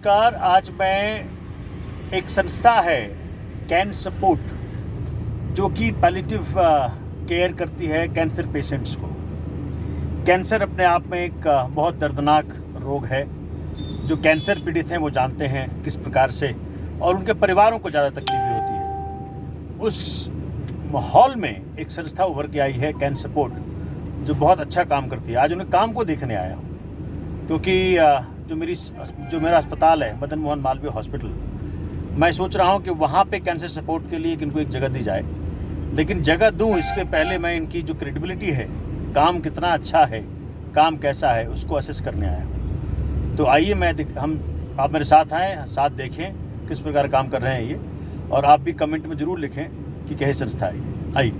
नमस्कार। आज मैं एक संस्था है कैन सपोर्ट जो कि पैलिएटिव केयर करती है कैंसर पेशेंट्स को। कैंसर अपने आप में एक बहुत दर्दनाक रोग है। जो कैंसर पीड़ित हैं वो जानते हैं किस प्रकार से, और उनके परिवारों को ज़्यादा तकलीफ भी होती है। उस माहौल में एक संस्था उभर के आई है कैन सपोर्ट, जो बहुत अच्छा काम करती है। आज उन्हें काम को देखने आया हूँ, क्योंकि जो मेरा अस्पताल है मदन मोहन मालवीय हॉस्पिटल, मैं सोच रहा हूँ कि वहाँ पे कैंसर सपोर्ट के लिए इनको एक जगह दी जाए। लेकिन जगह दूँ इसके पहले मैं इनकी जो क्रेडिबिलिटी है, काम कितना अच्छा है, काम कैसा है, उसको असेस करने आया हूँ। तो आइए आप मेरे साथ आएँ, साथ देखें किस प्रकार काम कर रहे हैं ये, और आप भी कमेंट में ज़रूर लिखें कि कैसी संस्था है ये। आइए।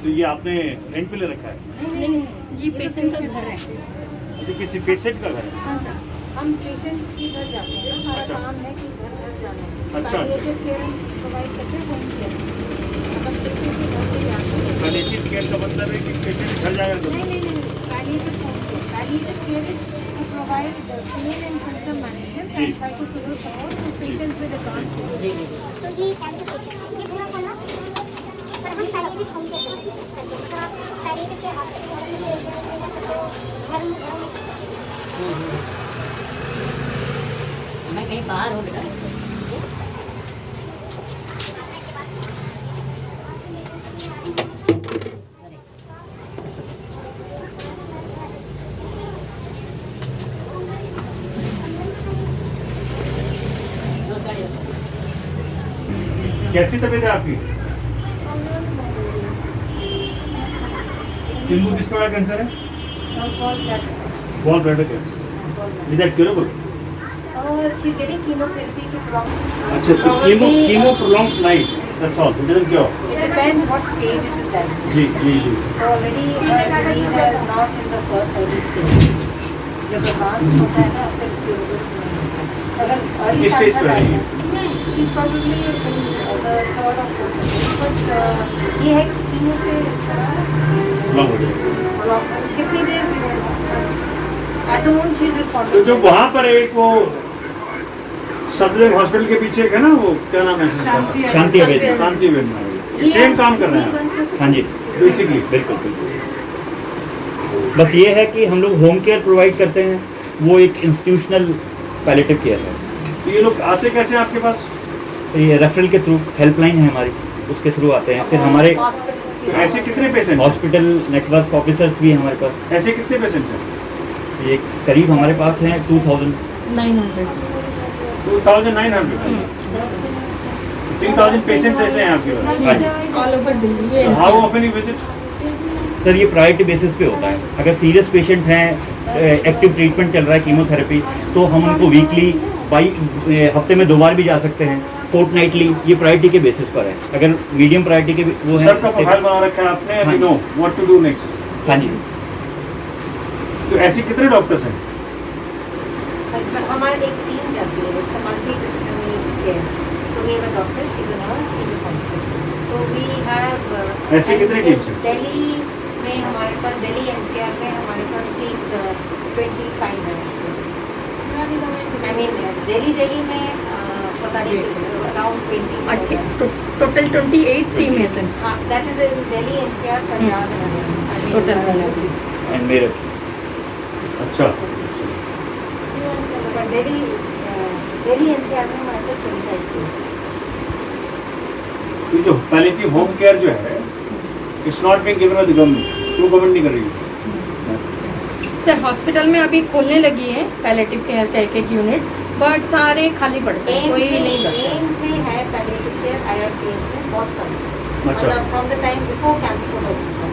तो ये आपने रेंट पे ले रखा है? नहीं, ये पेशेंट का घर है। तो किसी पेशेंट का घर है? हाँ सर, हम पेशेंट के घर जाते हैं। हमारा अच्छा। काम है कि घर घर जाना है। अच्छा। पैलिएटिव केयर प्रोवाइड करते हैं, होम केयर। मतलब पेशेंट के घर पे जाते हैं। पैलिएटिव केयर का मतलब है कि पेशेंट घर जाएगा तो? नहीं, palliative home care. Palliative care is to provide pain and symptom management and psychosocial support to patients with advance disease. तो ये कैंसर पेशेंट्स के लिए है ना, पर हम पैलिएटिव होम केयर करते हैं। पैलिएटिव केयर हॉस्पिटल में घर मैं कहीं बाहर हूँ बेटा। कैसी तबीयत है आपकी? इनको किस प्रकार कैंसर है? Gall bladder cancer. Is that curable? she's getting chemotherapy to prolong. अच्छा, तो chemo prolongs life, that's all, it doesn't cure. It depends what stage it is at. जी जी जी। So already disease is not in the first early stage. जब advanced होता है ना, फिर curable नहीं होता है। अगर early किस stage पे है ये? she's probably in the third or fourth stage. But ये है कि कीमो से लॉन्ग हो जाएगा। कितनी देर at the moment she's responsible. तो जो वहाँ पर एक वो सदर हॉस्पिटल के पीछे एक है ना, वो क्या नाम है? शांति अवेद। शांति अवेद। सेम काम कर रहे हैं हाँ जी, बेसिकली। बिल्कुल बिल्कुल। बस ये है कि हम लोग होम केयर प्रोवाइड करते हैं, वो एक इंस्टीट्यूशनल पैलिएटिव केयर है। तो ये लोग आते कैसे हैं आपके पास? तो ये रेफरल के थ्रू, हेल्पलाइन है हमारी, उसके थ्रू आते हैं। फिर हमारे तो ऐसे कितने पेशेंट? हॉस्पिटल नेटवर्क ऑफिसर्स भी हैं हमारे पास। ऐसे कितने पेशेंट हैं? ये करीब हमारे पास हैं 2900। 2900। 3000 पेशेंट्स ऐसे हैं आपके पास? हाँ जी all over Delhi. How often you visit? Sir, ये प्रायोरिटी बेसिस पे होता है। अगर सीरियस पेशेंट हैं, एक्टिव ट्रीटमेंट चल रहा है कीमोथेरेपी, तो हम उनको वीकली हफ्ते में 2 बार भी जा सकते हैं, फोर्टनाइटली, ये प्रायोरिटी के बेसिस पर है। अगर मीडियम प्रायोरिटी के वो है, सबका प्रोफाइल बना रखा है आपने, हाँ। You know what to do next. हाँ जी। तो ऐसे कितने डॉक्टर्स हैं? हमारी एक टीम जाती है, it's a multidisciplinary care. So we have a doctor, she's a nurse, she's a consultant. So we have ऐसे कितने teams हैं? दिल्ली में हमारे पास, दिल्ली NCR में हमारे पास टीम्स 25 है। I mean दिल्ली में पता नहीं around 20। टोटल 28 टीम है सर। हाँ, that is in Delhi NCR, Punjab and I mean Total and Meerut. अच्छा। but Delhi NCR में हमारे पास 25 टीम्स। ये जो पैलिएटिव होम केयर जो है, it's not being given by the government. क्यों गवर्नमेंट नहीं कर रही है? सर हॉस्पिटल में अभी खोलने लगी है पैलिएटिव केयर का एक यूनिट, बट सारे खाली पड़ते हैं, कोई नहीं करता। एम्स में है पैलिएटिव केयर, IRCH में बहुत सारे। अच्छा। मतलब from the time before cancer register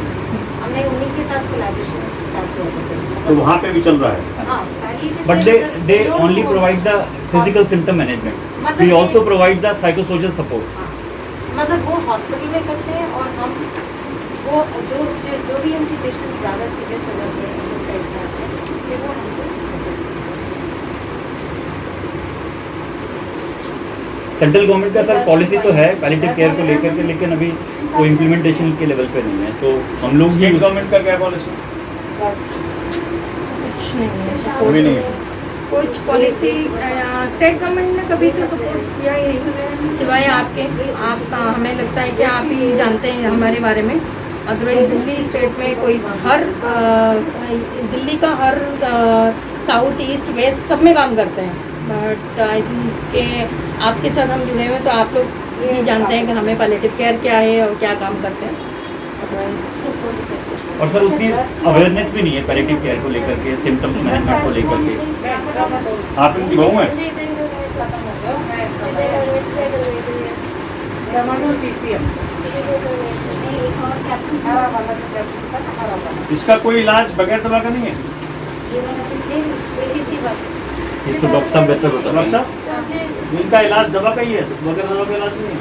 हमने उन्हीं के साथ कोलैबोरेशन स्टार्ट किया था। तो वहाँ पे भी चल रहा है। हाँ, palliative But care they जो only provide the physical symptom management. मतलब We ये- also provide the psychosocial support. हाँ, मतलब वो हॉस्पिटल में करते हैं और हम वो जो भी उनके पेशेंट ज़्यादा सीरियस हो जाते हैं उनको टाइप में आते हैं फिर वो हमको सेंट्रल गवर्नमेंट का सर पॉलिसी तो है पैलिएटिव केयर को लेकर के, लेकिन अभी वो इम्प्लीमेंटेशन के लेवल पे नहीं है, तो हम लोग स्टेट गवर्नमेंट का क्या पॉलिसी? कुछ नहीं है वो भी नहीं है। कुछ पॉलिसी स्टेट गवर्नमेंट ने कभी तो सपोर्ट किया ही नहीं, सिवाय आपका हमें लगता है कि आप ही जानते हैं हमारे बारे में। अदरवाइज दिल्ली स्टेट में कोई दिल्ली का हर साउथ ईस्ट वेस्ट सब में काम करते हैं, बट आई थिंक के आपके साथ हम जुड़े हुए हैं तो आप लोग ही जानते हैं कि हमें पैलिएटिव केयर क्या है और क्या काम करते हैं। अदरवाइज और सर उतनी अवेयरनेस भी नहीं है पैलिएटिव केयर को लेकर के, सिम्टम्स मैनेजमेंट को लेकर के। आप इनकी बहू हैं? इसका कोई इलाज बगैर दवा का नहीं है? ये तो डॉक्टर साहब बेहतर होता डॉक्टर है। साहब, इनका इलाज दवा का ही है, तो बगैर दवा का इलाज नहीं है?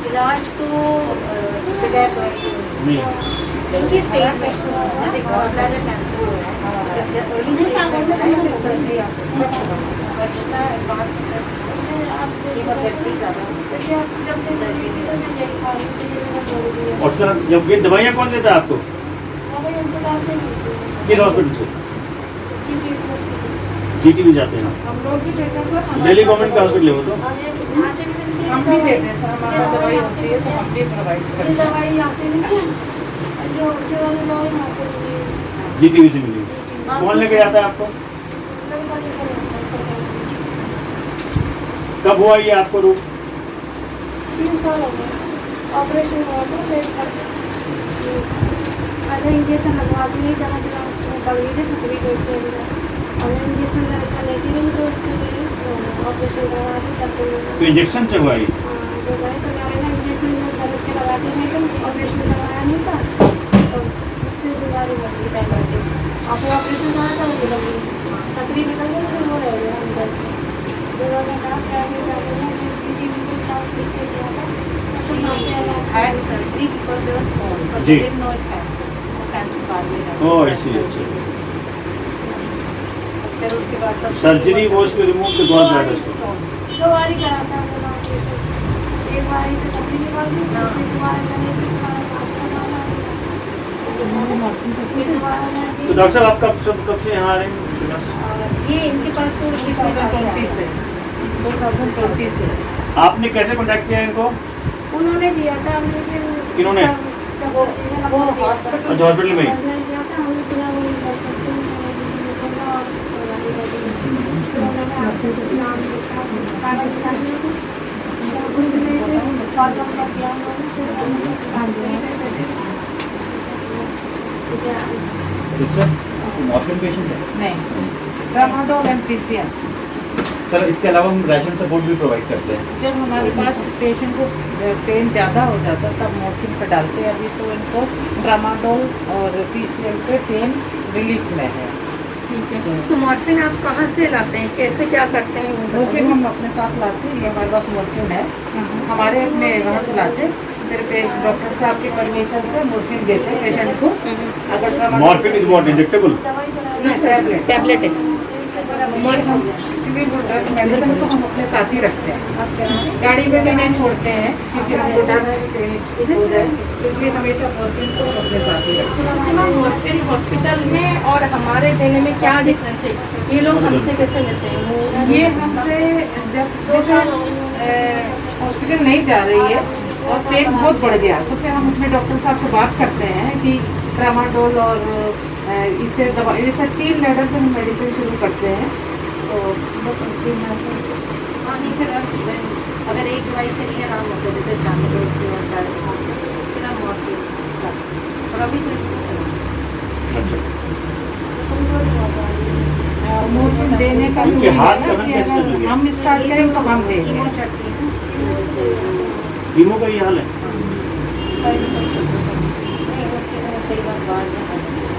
इलाज तो बगैर दवाई के नहीं। इनकी स्टेज में जैसे गॉल ब्लैडर कैंसर हो रहा है, जब अर्ली स्टेज में होता है फिर सर्जरी आपको और जितना एडवांस होता है कीमोथेरेपी ज़्यादा हॉस्पिटल से सर्जरी। और सर जब ये दवाइयाँ कौन देता है आपको? किस हॉस्पिटल से? जीटी भी जाते हैं? हम लोग भी देते हैं सर, दिल्ली गवर्नमेंट का हॉस्पिटल है वो तो? हम भी देते हैं सर, हमारा दवाई होती है तो हम भी प्रोवाइड करते हैं। जीटी भी से मिली। कौन लेके जाता है आपको? कब हुआ ये आपको रोग? 3 साल हो गए ऑपरेशन हुआ था, फिर आधा इंजेक्शन लगवा दी, जहाँ जहाँ पड़ गई थी खतरी करते और इंजेक्शन लड़का लेती रही तो उससे ऑपरेशन करवा दी तब तो इंजेक्शन से हुआ ये? जो गए तो गाड़ी में इंजेक्शन गलत के लगाते नहीं तो ऑपरेशन करवाया नहीं था, तो उससे बीमारी बढ़ गई पहले से। और फिर ऑपरेशन करा था वो लगी खतरी निकल गई, फिर वो रह गया अंदर से। फिर उन्होंने कहा प्राइवेट जीटी में कोई चांस लिख के दिया था, तो वहाँ से इलाज had surgery because they were small, but ji. they didn't know it's cancer. वो cancer बाद में लगा। ओह इसीलिए अच्छा। फिर उसके बाद तब surgery was to remove the gallbladder stone. stones। 2 बार ही करा था वो ऑपरेशन, एक बार ही तो खतरी निकाल दी, फिर दोबारा करने फिर दोबारा पास करवाना फिर दोबारा मैं तो डॉक्टर साहब आप कब से यहाँ आ रहे हैं? ये इनके पास तो 2020 से 2020 से आपने कैसे कॉन्टैक्ट किया इनको? उन्होंने दिया था, हमने फिर किन्होंने? वो हॉस्पिटल अच्छा हॉस्पिटल में ही? गया था, हमने पूरा वो कर सकते हैं नाम लिखा, कागज का उसमें फॉर्म कर दिया सिस्टर मॉर्फिन पेशेंट है नहीं, ट्रामाडोल एंड पीसीएम। सर, इसके अलावा हम राशन सपोर्ट भी प्रोवाइड करते हैं। जब हमारे पास पेशेंट को पेन ज़्यादा हो जाता तब मॉर्फिन पे डालते हैं, अभी तो इनको ट्रामाडोल और पीसीएम पे पेन रिलीफ में है। ठीक है। सो मॉर्फिन आप कहाँ से लाते हैं, कैसे क्या करते हैं? वो मॉर्फिन बताइए। हम अपने साथ लाते हैं, ये हमारे पास मॉर्फिन है, हमारे अपने वहाँ से लाते हैं, फिर डॉक्टर साहब की परमिशन से मॉर्फिन देते हैं पेशेंट को। अगर tramadol morphine is what, injectable? नहीं सर, टैबलेट है। मेडिसिन तो हम अपने साथ ही रखते हैं, गाड़ी में भी नहीं छोड़ते हैं क्योंकि हमको डर हो जाए, इसलिए हमेशा मॉर्फिन को अपने साथ ही रखते हैं। सुषमा, मॉर्फिन हॉस्पिटल में और हमारे देने में क्या डिफरेंस है? ये लोग हमसे कैसे लेते हैं? ये हमसे जब जैसे हॉस्पिटल नहीं जा रही है और पेन बहुत बढ़ गया तो फिर हम अपने डॉक्टर साहब से बात करते हैं कि ट्रामाडोल और इससे दवा, जैसे 3 लेटर पे हम मेडिसिन शुरू करते हैं, तो बस उसके यहाँ से हाँ नहीं फिर अगर एक दवाई से नहीं आराम होता जैसे ट्रामाडोल से और पैरासिटामोल से फिर हम मॉर्फिन और अभी तो अच्छा। मॉर्फिन देने का उनके भी हाथ है ना कहाँ कि कैसे अगर चलेंगे? हम स्टार्ट करें तो हम कीमो देंगे। चटनी है कीमो का ये हाल है? नहीं कई बार बाहर में आ जाती है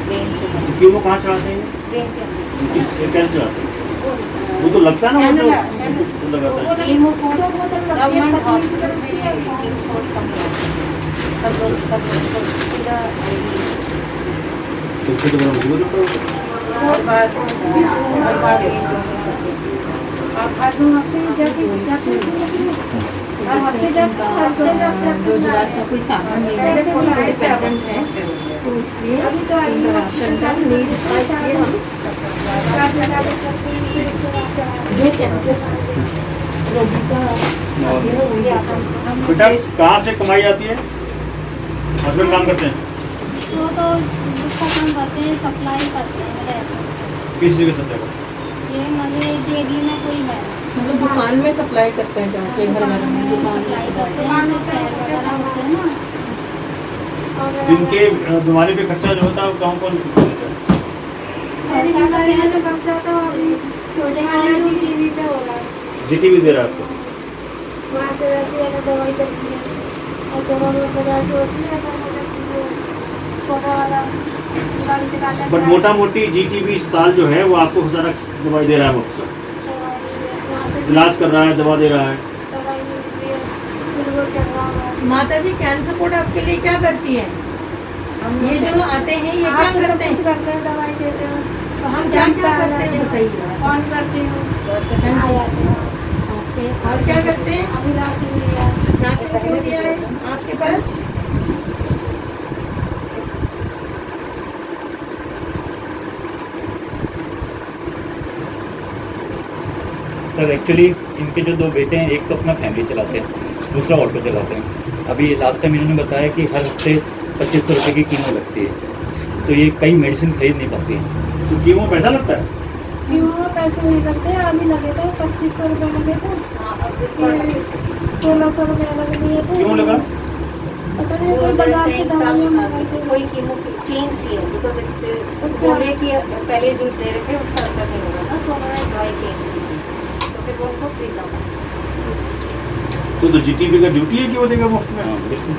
ट्रेन से कीमो कहाँ चढ़ाते हैं? ट्रेन के अंदर किस कैसे चढ़ाते हैं? वो तो लगता है ना, वो तो लगाता है। कीमो को दो बोतल लगती है, गवर्नमेंट 25 हॉस्पिटल रुपए में की। कीमो बहुत कम लगता है। सब लोग को सीधा तो उसके तो बड़ा महंगा होता है। हर बार ये जो है सब आप हर दो हफ्ते जाके जाते आप हफ्ते जाते हफ्ते जाते रोजगार का कोई साधन नहीं है, हम तो डिपेंडेंट है, तो इसलिए अभी तो आई उनका राशन का नीड था, इसलिए हम जो कैंसर रोगी का है वही हम बेटा कहाँ से कमाई आती है? हस्बैंड काम करते हैं? वो तो उसका काम करते हैं, सप्लाई करते हैं मेरे husband। किस जगह से देगा? ये मुझे देवी में कोई है, मतलब दुकान में सप्लाई करते हैं, जाके घर घर में दुकान सप्लाई में करते हैं, जैसे शहर वगैरह होते हैं ना। इनके बीमारी पे खर्चा जो होता है वो कौन कौन देता है? खर्चा तो क्या है, खर्चा तो अभी छोटे हमारा वाले जी टीवी पे हो रहा है, जीटीवी दे रहा है आपको? वहाँ से वैसे वाला दवाई चलती है और थोड़ा बहुत बाजार से होती है, अगर मतलब जो छोटा वाला गाड़ी चलाता है बट मोटा मोटी जीटीवी अस्पताल जो है वो आपको सारा दवाई दे रहा है, मुफ्त का वहाँ से इलाज कर रहा है, दवा दे रहा है। दवाई मिलती है, फिर वो चल रहा है वहाँ से। माता जी कैन सपोर्ट आपके लिए क्या करती है? ये जो आते हैं ये क्या आप तो सब करते कुछ हैं? करते हैं, दवाई देते हैं, तो हम क्या क्या करते हैं बताइए। कौन करते हो हाँ आ जी। जाते हैं। ओके, और क्या करते हैं? अभी राशन दिया, राशन क्यों दिया है आपके पास? सर एक्चुअली इनके जो दो बेटे हैं, एक तो अपना फैमिली चलाते हैं, दूसरा ऑटो चलाते हैं। अभी लास्ट टाइम इन्होंने बताया कि हर हफ्ते 2500 रुपये की कीमो लगती है, तो ये कई मेडिसिन खरीद नहीं पाती हैं। तो कीमो पैसा लगता है? क्यों पैसे नहीं लगते, अभी लगे थे 2500 रुपये लगे थे, 1600 रुपये लगे दिए थे। क्यों लगा? पता नहीं कोई बाजार से दवाइयाँ मंगाई थी। कोई कीमो चेंज की है बिकॉज सोने की पहले जो दे रहे थे उसका असर नहीं हो रहा था, सो उन्होंने दवाई चेंज की तो फिर वो उनको खरीदा। तो जीटीवी का ड्यूटी है कि वो देगा मुफ्त में? हाँ बिल्कुल।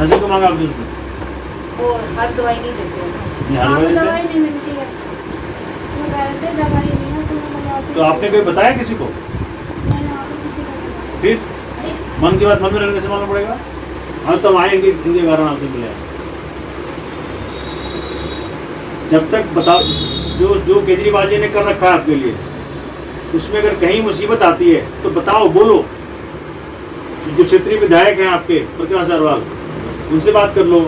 ऐसे तो मांगा आपने उसमें? वो हर दवाई नहीं देते हैं ना। नहीं, हर वहाँ दवाई पे देते दवाई हैं? नहीं मिलती है, वो कह रहे थे दवाई नहीं है, तो मैं बाजार से तो आपने कोई बताया किसी को? मैंने वहाँ पे किसी को नहीं बताया। फिर मन की बात मन में रखने से मालूम पड़ेगा। हाँ तो हम आएंगे इनके कारण आपसे मिले। जब तक बताओ जो जो केजरीवाल जी ने कर रखा है आपके लिए, उसमें अगर कहीं मुसीबत आती है तो बताओ, बोलो। जो क्षेत्रीय विधायक हैं आपके प्रकाश अग्रवाल, उनसे बात कर लो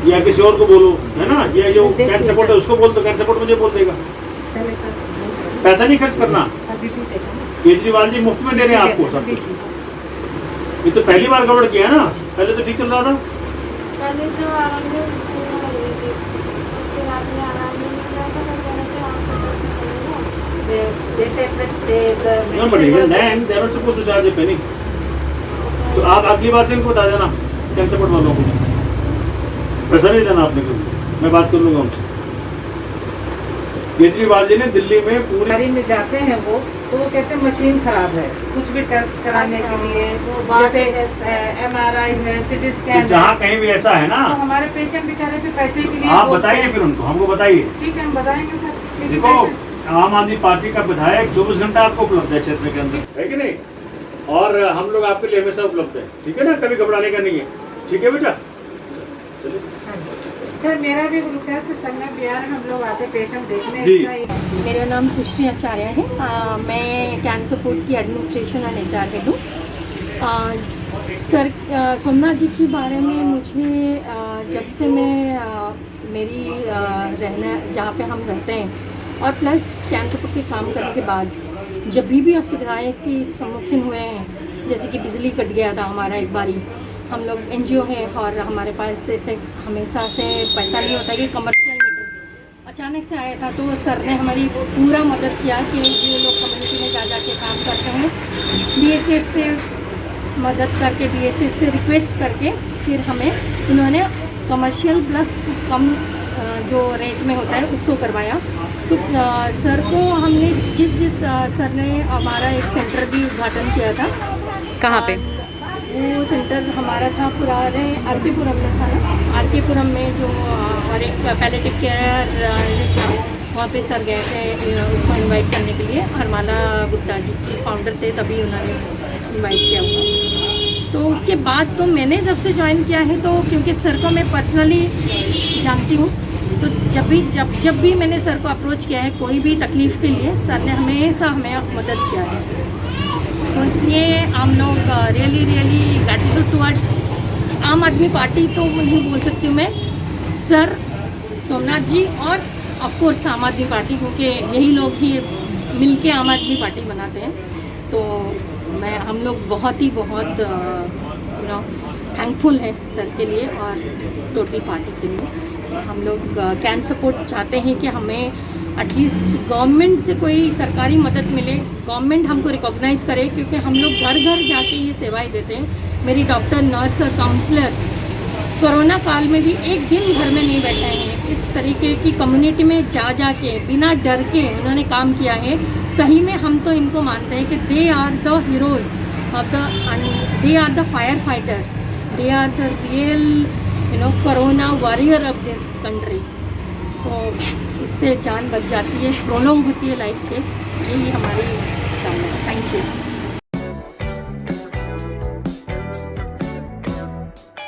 या किसी और को बोलो, है ना। ये जो कैन सपोर्ट है उसको बोल दो, कैन सपोर्ट मुझे बोल देगा। पैसा नहीं खर्च करना। केजरीवाल जी मुफ्त में दे रहे हैं आपको सब कुछ। ये तो पहली बार गड़बड़ किया है ना, पहले तो ठीक चल रहा था। पहले तो आराम से हो रही थी, उसके बाद में आराम नहीं मिल रहा था, तो कह रहे थे आपको पैसे मिलेगा। They said that the No, but even then they are not supposed to charge a penny. तो आप अगली बार से इनको बता देना कैन सपोर्ट वालों को, पैसा नहीं देना आपने कभी, मैं बात कर लूंगा उनसे। केजरीवाल जी ने दिल्ली में पूरी गाड़ी में जाते हैं वो, तो वो कहते हैं मशीन खराब है, कुछ भी टेस्ट कराने के लिए, जैसे MRI है, CT तो स्कैन है, जहाँ कहीं भी ऐसा है ना, तो हमारे पेशेंट बेचारे भी पैसे के लिए आप बोलते बताइए हैं। फिर उनको, हमको बताइए। ठीक है, हम बताएंगे सर। क्योंकि देखो patient- आम आदमी पार्टी का विधायक 24 घंटा आपको उपलब्ध है क्षेत्र के अंदर, है कि नहीं। और हम लोग आपके लिए हमेशा उपलब्ध है, ठीक है ना, कभी घबराने का नहीं है। ठीक है बेटा, चलिए। सर मेरा भी ग्लूकोज से संगम बिहार में हम लोग आते पेशेंट देखने। जी। इसका मेरा नाम सुश्री आचार्य है। मैं कैन सपोर्ट की एडमिनिस्ट्रेशन एंड HR हेड हूँ। सर सोमनाथ जी के बारे में मुझे जब से मैं मेरी रहना जहाँ पे हम रहते हैं और प्लस कैन सपोर्ट के काम करने के बाद जब भी असुविधाएँ के सम्मुखीन हुए हैं, जैसे कि बिजली कट गया था हमारा एक बारी, हम लोग NGO है और हमारे पास से हमेशा से पैसा नहीं होता कि कमर्शियल मीटर अचानक से आया था, तो सर ने हमारी पूरा मदद किया कि जो लोग कम्युनिटी में जा के काम करते हैं BSS से मदद करके, BSS से रिक्वेस्ट करके फिर हमें उन्होंने कमर्शियल प्लस कम जो रेट में होता है उसको करवाया। तो सर को हमने जिस सर ने हमारा एक सेंटर भी उद्घाटन किया था। कहाँ पे? वो सेंटर हमारा था पुराने आर के पुरम में था ना, आर के पुरम में जो और एक पैलेटिव केयर था, वहाँ पे सर गए थे उसको इनवाइट करने के लिए। हरमाला गुप्ता जी फाउंडर थे, तभी उन्होंने इनवाइट किया हुआ। तो उसके बाद तो मैंने जब से ज्वाइन किया है, तो क्योंकि सर को मैं पर्सनली जानती हूँ, तो जब भी मैंने सर को अप्रोच किया है कोई भी तकलीफ़ के लिए, सर ने हमेशा हमें मदद किया है। सो इसलिए हम लोग रियली ग्रैटिट्यूड टुवर्ड्स आम आदमी पार्टी तो नहीं बोल सकती हूँ मैं, सर, सोमनाथ जी और ऑफ कोर्स आम आदमी पार्टी, क्योंकि यही लोग ही मिलके आम आदमी पार्टी बनाते हैं। तो हम लोग बहुत थैंकफुल है सर के लिए और टोटल पार्टी के लिए। हम लोग कैन सपोर्ट चाहते हैं कि हमें एटलीस्ट गवर्नमेंट से कोई सरकारी मदद मिले, गवर्नमेंट हमको रिकॉग्नाइज़ करे, क्योंकि हम लोग घर घर जाके ये सेवाएं देते हैं। मेरी डॉक्टर, नर्स और काउंसलर कोरोना काल में भी एक दिन घर में नहीं बैठे हैं। इस तरीके की कम्युनिटी में जा के बिना डर के उन्होंने काम किया है। सही में हम तो इनको मानते हैं कि they are the heroes of the, they are the fire fighter, they are the real corona warrior of this country. So इससे जान बच जाती है, प्रोलॉन्ग होती है लाइफ के, यही हमारी कामना है। Thank you.